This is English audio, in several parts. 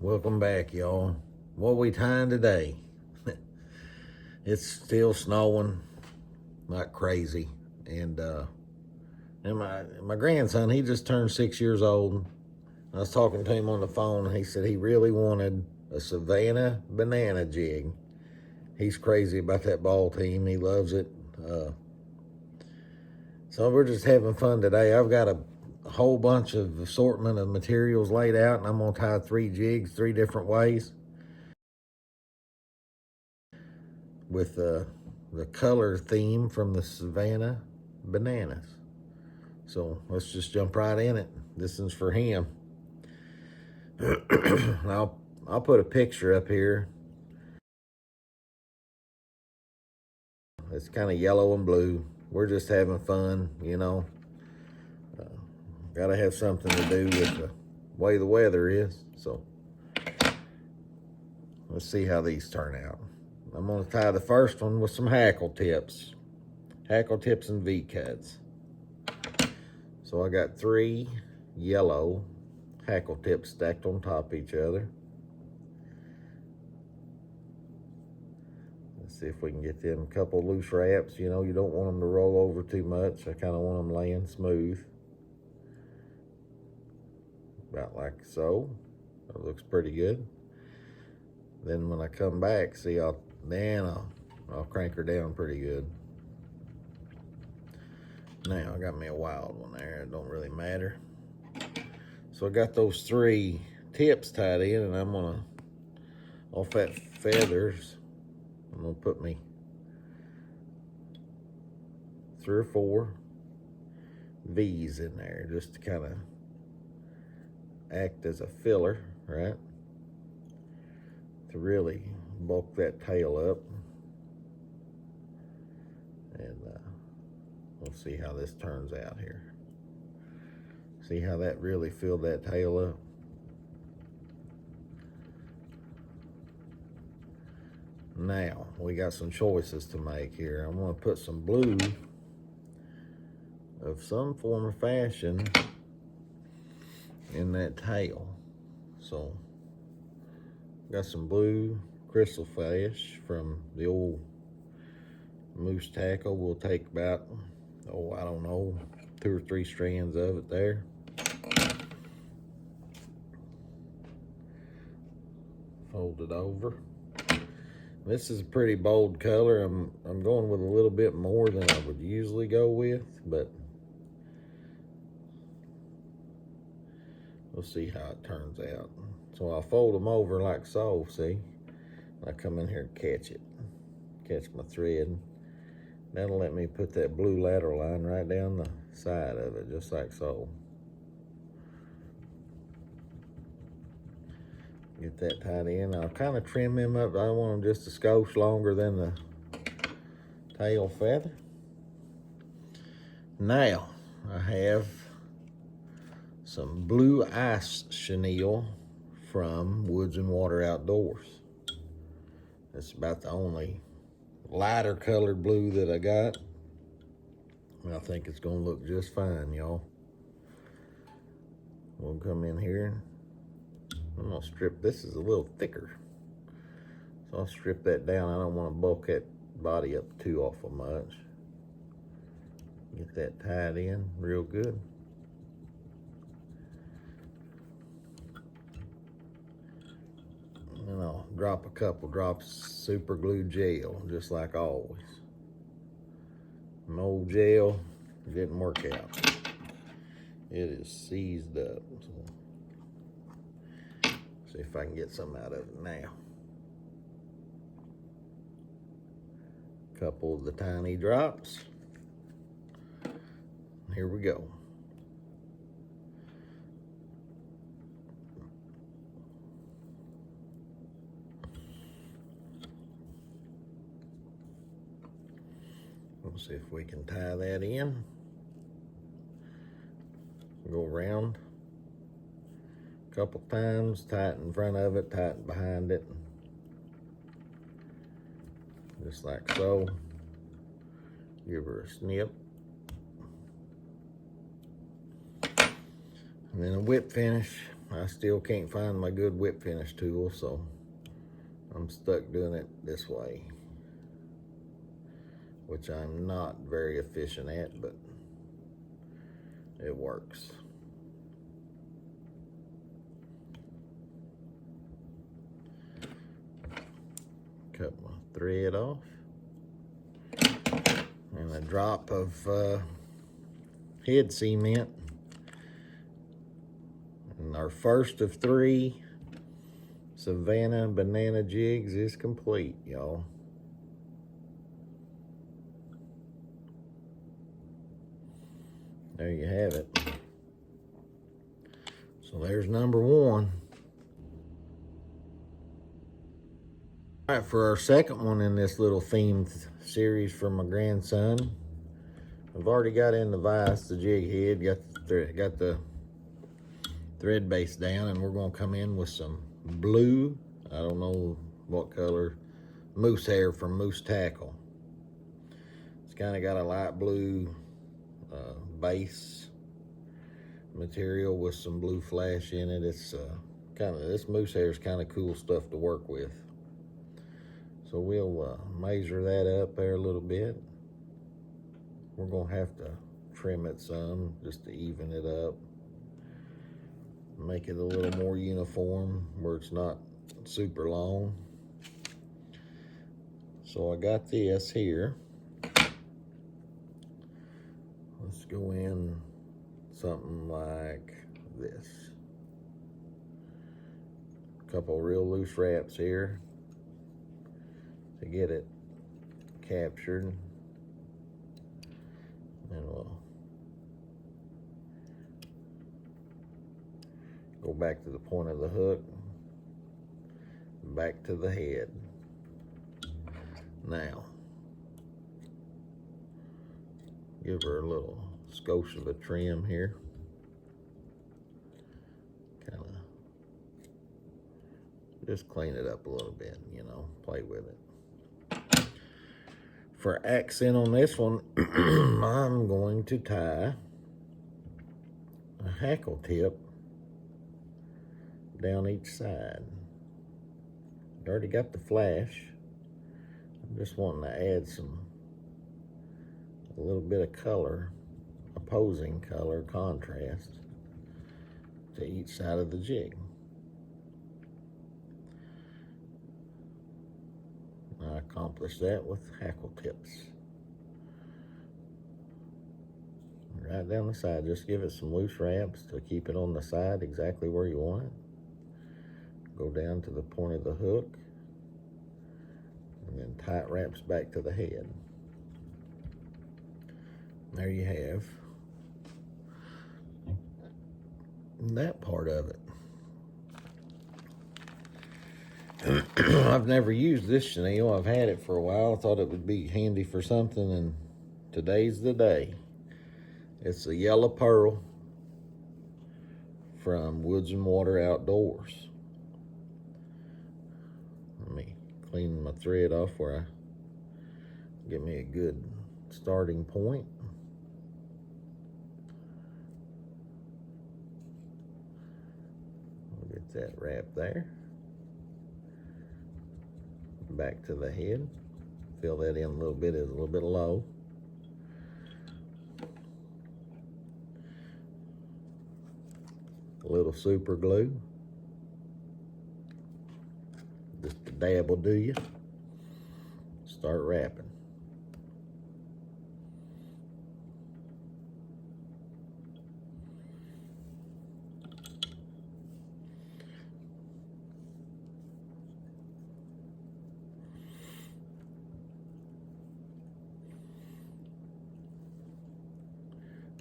Welcome back, y'all. What we tying today? It's still snowing like crazy, and my grandson, he just turned 6 years old. I was talking to him on the phone, and he said he really wanted a Savannah Banana jig. He's crazy about that ball team. He loves it. So we're just having fun today. I've got a whole bunch of assortment of materials laid out, and I'm gonna tie 3 jigs 3 different ways with the color theme from the Savannah Bananas. So let's just jump right in it. This one's for him. I'll put a picture up here. It's kind of yellow and blue. We're just having fun, you know. Gotta have something to do with the way the weather is. So let's see how these turn out. I'm gonna tie the first one with some hackle tips. Hackle tips and V-cuts. So I got 3 yellow hackle tips stacked on top of each other. Let's see if we can get them a couple loose wraps. You know, you don't want them to roll over too much. I kind of want them laying smooth. About like so. That looks pretty good. Then when I come back, see, I'll crank her down pretty good. Now I got me a wild one there. It don't really matter. So I got those 3 tips tied in, and I'm gonna, off that feathers, I'm gonna put me 3 or 4 V's in there just to kind of act as a filler, right? To really bulk that tail up. And we'll see how this turns out here. See how that really filled that tail up? Now, we got some choices to make here. I'm gonna put some blue of some form or fashion in that tail. So, got some blue crystal fish from the old moose tackle. We'll take about, I don't know, 2 or 3 strands of it there. Fold it over. This is a pretty bold color. I'm going with a little bit more than I would usually go with, but we'll see how it turns out. So I'll fold them over like so, see? I come in here and catch my thread. That'll let me put that blue lateral line right down the side of it, just like so. Get that tied in. I'll kind of trim them up. I want them just a skosh longer than the tail feather. Now, I have some blue ice chenille from Woods and Water Outdoors. It's about the only lighter colored blue that I got. And I think it's gonna look just fine, y'all. We'll come in here. I'm gonna strip, this is a little thicker. So I'll strip that down. I don't wanna bulk that body up too awful much. Get that tied in real good. And I'll drop a couple drops super glue gel, just like always. My old gel didn't work out. It is seized up. So see if I can get some out of it now. Couple of the tiny drops. Here we go. We'll see if we can tie that in. Go around a couple times, tight in front of it, tight behind it. Just like so. Give her a snip. And then a whip finish. I still can't find my good whip finish tool, so I'm stuck doing it this way, which I'm not very efficient at, but it works. Cut my thread off, and a drop of head cement. And our first of 3 Savannah Banana jigs is complete, y'all. There you have it. So there's number 1. All right, for our second one in this little themed series for my grandson, I've already got in the vise, the jig head, got the thread base down, and we're gonna come in with some blue, I don't know what color, moose hair from Moose Tackle. It's kind of got a light blue base material with some blue flash in it. It's this moose hair is kind of cool stuff to work with. So we'll measure that up there a little bit. We're gonna have to trim it some just to even it up, make it a little more uniform where it's not super long. So I got this here. Let's go in something like this. A couple real loose wraps here to get it captured. And we'll go back to the point of the hook, back to the head. Now, give her a little skosh of a trim here. Kind of just clean it up a little bit, you know, play with it. For accent on this one, I'm going to tie a hackle tip down each side. I already got the flash. I'm just wanting to add a little bit of color, opposing color contrast to each side of the jig. I accomplished that with hackle tips. Right down the side, just give it some loose wraps to keep it on the side exactly where you want it. Go down to the point of the hook, and then tight wraps back to the head. There you have that part of it. I've never used this chenille. I've had it for a while. I thought it would be handy for something, and today's the day. It's a yellow pearl from Woods and Water Outdoors. Let me clean my thread off where I get me a good starting point. We'll get that wrap there. Back to the head. Fill that in a little bit, it's a little bit low. A little super glue. Just a dab will do you. Start wrapping.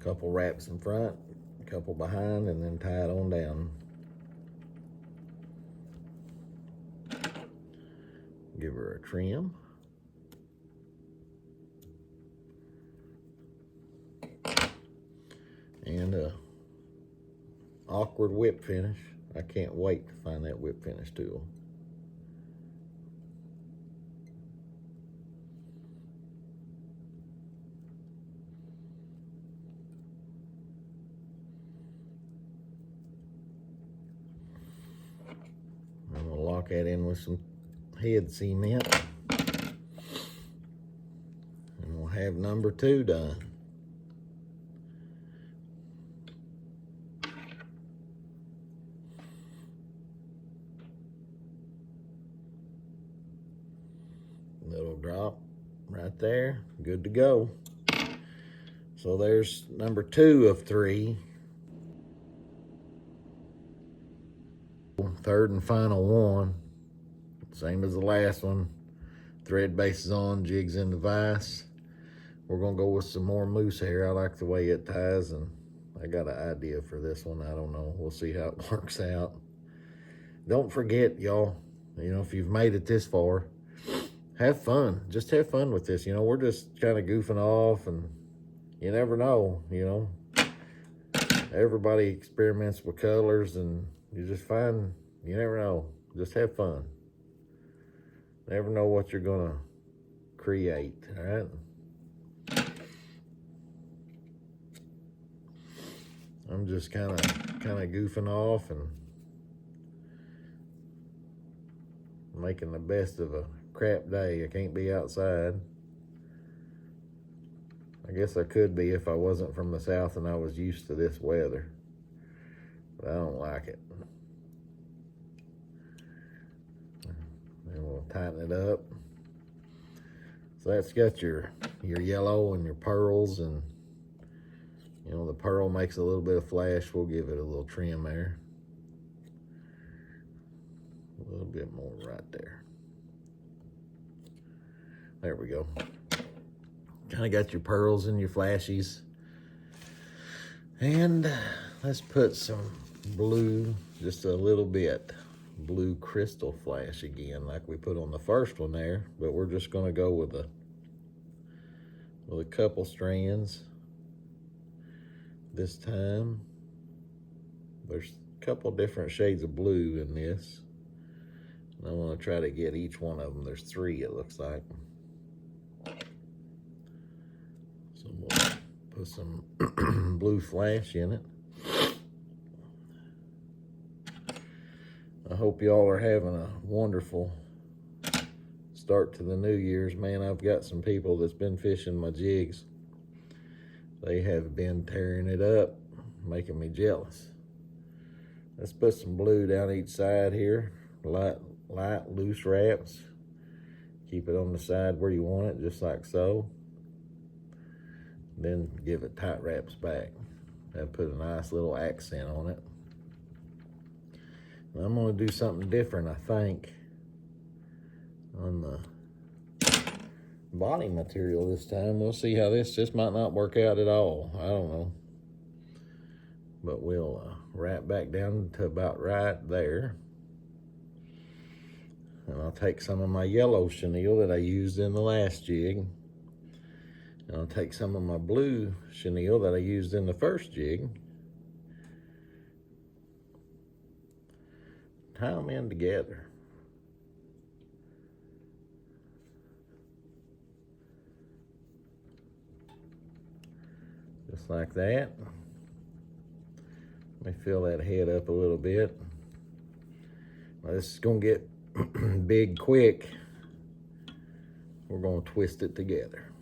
Couple wraps in front, a couple behind, and then tie it on down. Give her a trim. And a awkward whip finish. I can't wait to find that whip finish tool. lock that in with some head cement. And we'll have number 2 done. Little drop right there, good to go. So there's number 2 of 3. Third and final one, same as the last one. Thread base is on, jigs in the vise. We're gonna go with some more moose hair. I like the way it ties, and I got an idea for this one. I don't know, we'll see how it works out. Don't forget, y'all, you know, if you've made it this far, have fun. Just have fun with this. You know, we're just kind of goofing off, and you never know, you know. Everybody experiments with colors, and you just find, you never know. Just have fun. Never know what you're gonna create, all right? I'm just kind of goofing off and making the best of a crap day. I can't be outside. I guess I could be if I wasn't from the south and I was used to this weather, but I don't like it. And we'll tighten it up. So that's got your yellow and your pearls, and you know, the pearl makes a little bit of flash. We'll give it a little trim there. A little bit more right there. There we go. Kind of got your pearls and your flashies. And let's put some blue, just a little bit. Blue crystal flash again, like we put on the first one there. But we're just gonna go with a couple strands this time. There's a couple different shades of blue in this. And I want to try to get each one of them. There's 3, it looks like. So we'll put some blue flash in it. I hope y'all are having a wonderful start to the New Year's. Man, I've got some people that's been fishing my jigs. They have been tearing it up, making me jealous. Let's put some blue down each side here. Light loose wraps. Keep it on the side where you want it, just like so. Then give it tight wraps back. That put a nice little accent on it. And I'm gonna do something different, I think, on the body material this time. We'll see how this might not work out at all. I don't know. But we'll wrap back down to about right there. And I'll take some of my yellow chenille that I used in the last jig. And I'll take some of my blue chenille that I used in the first jig. Tie them in together. Just like that. Let me fill that head up a little bit. Now this is gonna get big quick. We're gonna twist it together.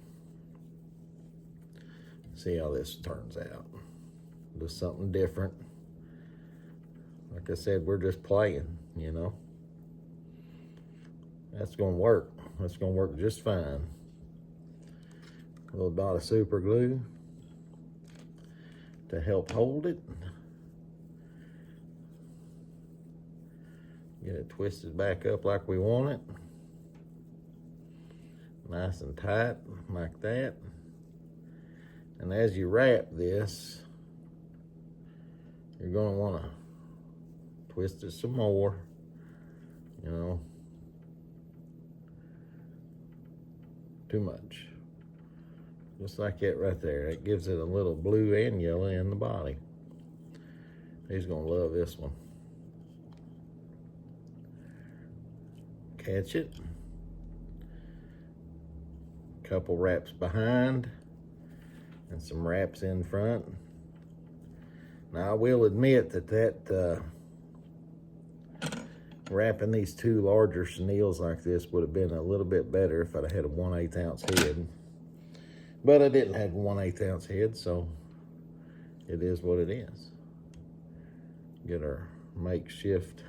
See how this turns out. Just something different. Like I said, we're just playing, you know. That's gonna work. That's gonna work just fine. A little dot of super glue to help hold it. Get it twisted back up like we want it. Nice and tight, like that. And as you wrap this, you're gonna wanna twist it some more, you know. Too much. Just like that right there. It gives it a little blue and yellow in the body. He's gonna love this one. Catch it. Couple wraps behind and some wraps in front. Now I will admit that wrapping these two larger chenilles like this would have been a little bit better if I'd have had a 1/8 ounce head. But I didn't have a 1/8 ounce head, so it is what it is. Get our makeshift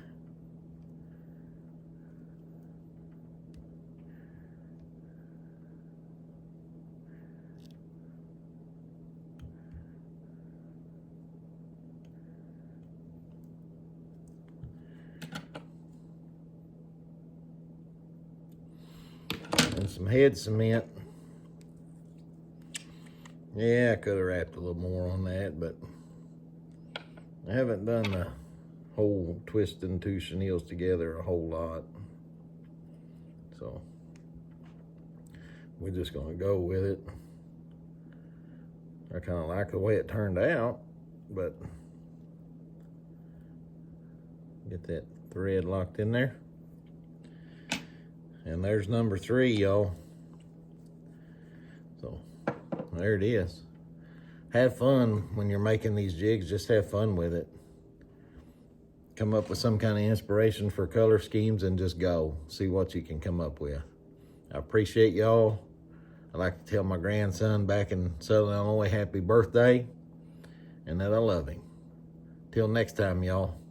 and some head cement. Yeah, I could have wrapped a little more on that, but I haven't done the whole twisting two chenilles together a whole lot. So we're just gonna go with it. I kind of like the way it turned out, but get that thread locked in there. And there's number 3, y'all. So there it is. Have fun when you're making these jigs. Just have fun with it. Come up with some kind of inspiration for color schemes and just go. See what you can come up with. I appreciate y'all. I like to tell my grandson back in Southern Illinois happy birthday and that I love him. Till next time, y'all.